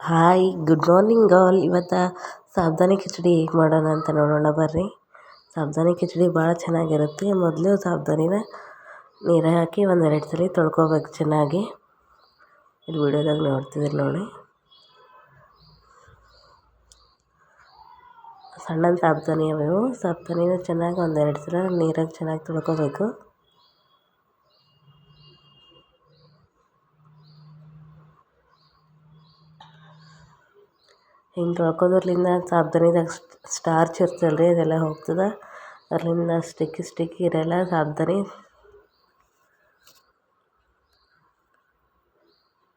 Hi good morning all. ಇವತ್ತು ಸಾಬುದಾನಿ ಖಿಚಡಿ ಹೇಗೆ ಮಾಡೋಣ ಅಂತ ನೋಡೋಣ ಬರ್ರಿ. ಸಾಬುದಾನಿ ಖಿಚಡಿ ಭಾಳ ಚೆನ್ನಾಗಿರುತ್ತೆ. ಮೊದಲು ಸಾಬುದಾನಿನ ನೀರಾಗ ಹಾಕಿ ಒಂದೆರಡು ಸಲ ತೊಳ್ಕೊಬೇಕು ಚೆನ್ನಾಗಿ. ಇಲ್ಲಿ ವಿಡಿಯೋದಾಗ ನೋಡ್ತಿದ್ದೀರಿ ನೋಡಿ. ಸಣ್ಣ ಸಾಬುದಾನಿ ಅವು ಸಾಬುದಾನಿನ ಚೆನ್ನಾಗಿ ಒಂದೆರಡು ಸಲ ನೀರಾಗ ಚೆನ್ನಾಗಿ ತೊಳ್ಕೊಬೇಕು. ಹಿಂಗೆ ತೊಳ್ಕೊದ್ರಲಿಂದ ಸಾಬುದಾನಿದಾಗ ಸ್ಟಾರ್ಚ್ ಇರ್ತಲ್ಲ ರೀ, ಅದೆಲ್ಲ ಹೋಗ್ತದೆ. ಅದರಿಂದ ಸ್ಟಿಕ್ಕಿ ಇರಲ್ಲ ಸಾಬುದಾನಿ.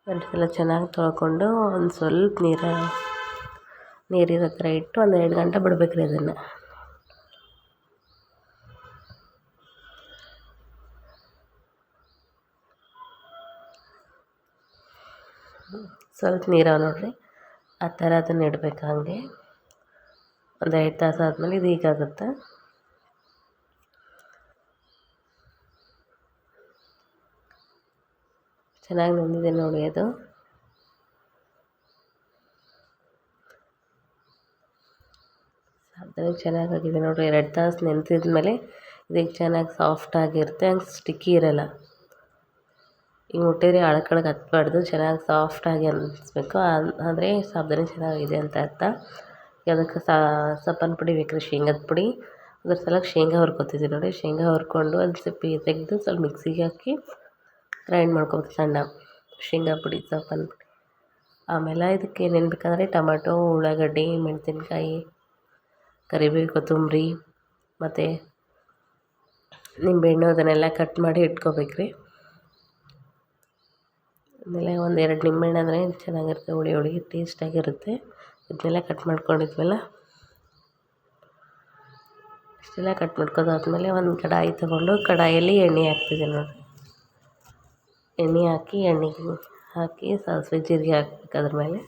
ಎರಡು ಸಲ ಚೆನ್ನಾಗಿ ತೊಳ್ಕೊಂಡು ಒಂದು ಸ್ವಲ್ಪ ನೀರಿರೋ ಥರ ಇಟ್ಟು ಒಂದು 2 ಗಂಟೆ ಬಿಡ್ಬೇಕು ರೀ ಅದನ್ನು. ಸ್ವಲ್ಪ ನೀರವ ನೋಡಿರಿ, ಆ ಥರ ಅದನ್ನು ಇಡಬೇಕು. ಹಾಗೆ ಒಂದು 2 ತಾಸು ಆದಮೇಲೆ ಇದು ಹೀಗಾಗುತ್ತೆ. ಚೆನ್ನಾಗಿ ನೆಂದಿದೆ ನೋಡಿ. ಅದು ಸಾಬುದಾನಿ ಚೆನ್ನಾಗಾಗಿದೆ ನೋಡಿರಿ. 2 ತಾಸು ನೆನೆಸಿದ್ಮೇಲೆ ಇದಕ್ಕೆ ಚೆನ್ನಾಗಿ ಸಾಫ್ಟಾಗಿರುತ್ತೆ, ಹಂಗೆ ಸ್ಟಿಕ್ಕಿ ಇರಲ್ಲ. ಈಗ ಮುಟ್ಟಿದ್ರೆ ಅಳಕಳಗೆ ಹತ್ಬಾರ್ದು, ಚೆನ್ನಾಗಿ ಸಾಫ್ಟಾಗಿ ಅನ್ನಿಸ್ಬೇಕು. ಅಂದರೆ ಸಾಬುದಾನಿ ಚೆನ್ನಾಗಿದೆ ಅಂತ ಅರ್ಥ. ಅದಕ್ಕೆ ಸಪ್ಪನ ಪುಡಿ ಬೇಕು ರೀ, ಶೇಂಗದ ಪುಡಿ. ಅದ್ರ ಸಲುವಾಗಿ ಶೇಂಗಾ ಹುರ್ಕೊತಿದ್ವಿ ನೋಡಿ. ಶೇಂಗಾ ಹುರ್ಕೊಂಡು ಒಂದು ಸ್ವಲ್ಪ ತೆಗೆದು ಸ್ವಲ್ಪ ಮಿಕ್ಸಿಗೆ ಹಾಕಿ ಗ್ರೈಂಡ್ ಮಾಡ್ಕೊಬೇಕು ಸಣ್ಣ. ಶೇಂಗಾ ಪುಡಿ, ಸಪ್ಪನ ಪುಡಿ. ಆಮೇಲೆ ಇದಕ್ಕೆ ಏನೇನು ಬೇಕಂದರೆ ಟೊಮೆಟೊ, ಉಳ್ಳಾಗಡ್ಡಿ, ಮೆಣಸಿನ್ಕಾಯಿ, ಕರಿಬೇವು, ಕೊತ್ತಂಬರಿ ಮತ್ತು ನಿಂಬೆಹಣ್ಣು ಅದನ್ನೆಲ್ಲ ಕಟ್ ಮಾಡಿ ಇಟ್ಕೋಬೇಕು ರೀ. ಆಮೇಲೆ ಒಂದು 2 ನಿಂಬೆಹಣ್ಣು ಅಂದರೆ ಚೆನ್ನಾಗಿರುತ್ತೆ, ಹುಳಿ ಟೇಸ್ಟಾಗಿರುತ್ತೆ. ಇದನ್ನೆಲ್ಲ ಕಟ್ ಮಾಡ್ಕೊಂಡಿದ್ವಲ್ಲ, ಇಷ್ಟೆಲ್ಲ ಕಟ್ ಮಾಡ್ಕೋದಾದ್ಮೇಲೆ ಒಂದು ಕಡಾಯಿ ತೊಗೊಂಡು ಕಡಾಯಲ್ಲಿ ಎಣ್ಣೆ ಹಾಕ್ತಿದ್ದೆ ನೋಡಿ. ಎಣ್ಣೆ ಹಾಕಿ ಸಾಸಿವೆ ಜೀರಿಗೆ ಹಾಕ್ಬೇಕು. ಅದ್ರ ಮೇಲೆ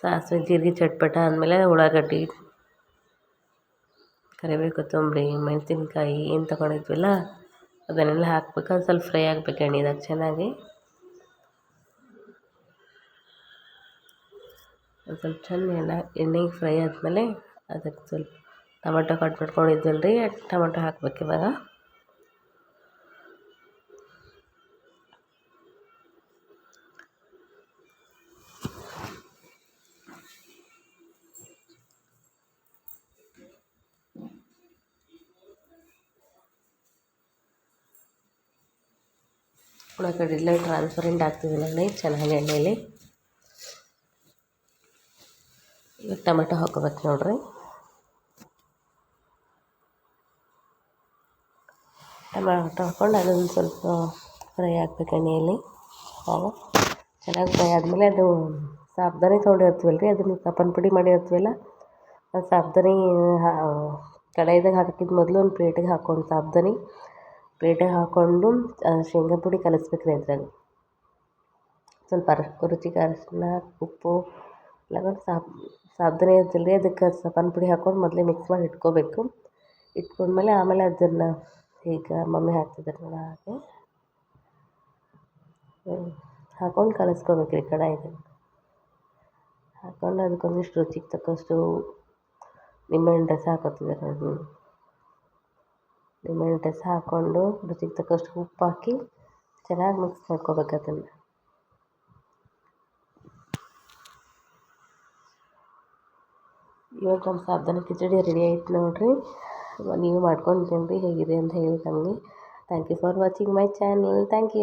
ಸಾಸಿವೆ ಜೀರಿಗೆ ಚಟ್ಪಟ ಆದಮೇಲೆ ಉಳ್ಳಾಗಡ್ಡಿ, ಕರಿಬೇವು, ಕೊತ್ತಂಬರಿ, ಮೆಣಸಿನ್ಕಾಯಿ ಏನು ತೊಗೊಂಡಿದ್ವಲ್ಲ ಅದನ್ನೆಲ್ಲ ಹಾಕ್ಬೇಕು. ಅದು ಸ್ವಲ್ಪ ಫ್ರೈ ಆಗಬೇಕು ಎಣ್ಣೆದಾಗ ಚೆನ್ನಾಗಿ. ಒಂದು ಸ್ವಲ್ಪ ಚೆಂದ ಎಣ್ಣೆಗೆ ಫ್ರೈ ಆದಮೇಲೆ ಅದಕ್ಕೆ ಸ್ವಲ್ಪ ಟೊಮೆಟೊ ಕಟ್ ಮಾಡ್ಕೊಂಡಿದ್ವಲ್ಲ ರೀ, ಟೊಮೆಟೊ ಹಾಕ್ಬೇಕು ಇವಾಗ. ಉಳ್ಳಾಗಡ್ಡಿ ಎಲ್ಲ ಟ್ರಾನ್ಸ್ಪರೆಂಟ್ ಆಗ್ತಿದ್ದಿಲ್ಲ ನೋಡಿ ಚೆನ್ನಾಗಿ ಎಣ್ಣೆಯಲ್ಲಿ. ಈಗ ಟೊಮೆಟೊ ಹಾಕೋಬೇಕು ನೋಡಿರಿ. ಟೊಮೆಟೊ ಹಾಕ್ಕೊಂಡು ಅದೊಂದು ಸ್ವಲ್ಪ ಫ್ರೈ ಆಗ್ಬೇಕು ಎಣ್ಣೆಯಲ್ಲಿ. ಆಗ ಚೆನ್ನಾಗಿ ಫ್ರೈ ಆದಮೇಲೆ ಅದು ಸಾಬುದಾನಿ ತೊಗೊಂಡಿರ್ತೀವಲ್ಲ ರೀ, ಅದನ್ನು ಸಪ್ಪನ ಪುಡಿ ಮಾಡಿರ್ತೀವಲ್ಲ, ಅದು ಸಾಬುದಾನಿ ಕಡಾಯಿದಾಗ ಹಾಕಿದ ಮೊದಲು ಒಂದು ಪ್ಲೇಟಿಗೆ ಹಾಕ್ಕೊಂಡು ಸಾಬುದಾನಿ ಪ್ಲೇಟಿಗೆ ಹಾಕ್ಕೊಂಡು ಶೇಂಗಾ ಪುಡಿ ಕಲಿಸ್ಬೇಕು ರೀ ಅದ್ರಾಗ. ಸ್ವಲ್ಪ ರುಚಿಗೆ ಅರಿಶಿನ, ಉಪ್ಪು ಎಲ್ಲ ಸಾಬುದಾನಿ ಇರ್ತಲ್ಲ ರೀ, ಅದಕ್ಕೆ ಸಪ್ಪನ ಪುಡಿ ಹಾಕ್ಕೊಂಡು ಮೊದಲೇ ಮಿಕ್ಸ್ ಮಾಡಿ ಇಟ್ಕೋಬೇಕು. ಇಟ್ಕೊಂಡ್ಮೇಲೆ ಆಮೇಲೆ ಅದನ್ನು ಈಗ ಮಮ್ಮಿ ಹಾಕ್ತಿದ್ದಾರೆ ನೋಡಿ ಹಾಗೆ ಹಾಕ್ಕೊಂಡು ಕಲಿಸ್ಕೋಬೇಕು ರೀ ಕಡಾಯಿದಾಗ. ಹಾಕ್ಕೊಂಡು ಅದಕ್ಕೊಂದಿಷ್ಟು ರುಚಿಗೆ ತಕ್ಕಷ್ಟು ನಿಂಬೆಹಣ್ಣು ರಸ ಹಾಕೋತಿದ್ದಾರೆ ನೋಡಿ. ನಿಂಬೆಹಣ್ಣು ರಸ ಹಾಕ್ಕೊಂಡು ರುಚಿಗೆ ತಕ್ಕಷ್ಟು ಉಪ್ಪು ಹಾಕಿ ಚೆನ್ನಾಗಿ ಮಿಕ್ಸ್ ಮಾಡ್ಕೋಬೇಕು ಅದನ್ನು. ಇವಾಗ ನಮ್ಮ ಸಾಬುದಾನಿ ಖಿಚಡಿ ರೆಡಿ ಆಯ್ತು ನೋಡಿರಿ. ನೀವು ಮಾಡ್ಕೊಂಡು ತಿನ್ನಿರಿ, ಹೇಗಿದೆ ಅಂತ ಹೇಳಿ ನಮಗೆ. Thank you for watching my channel. Thank you.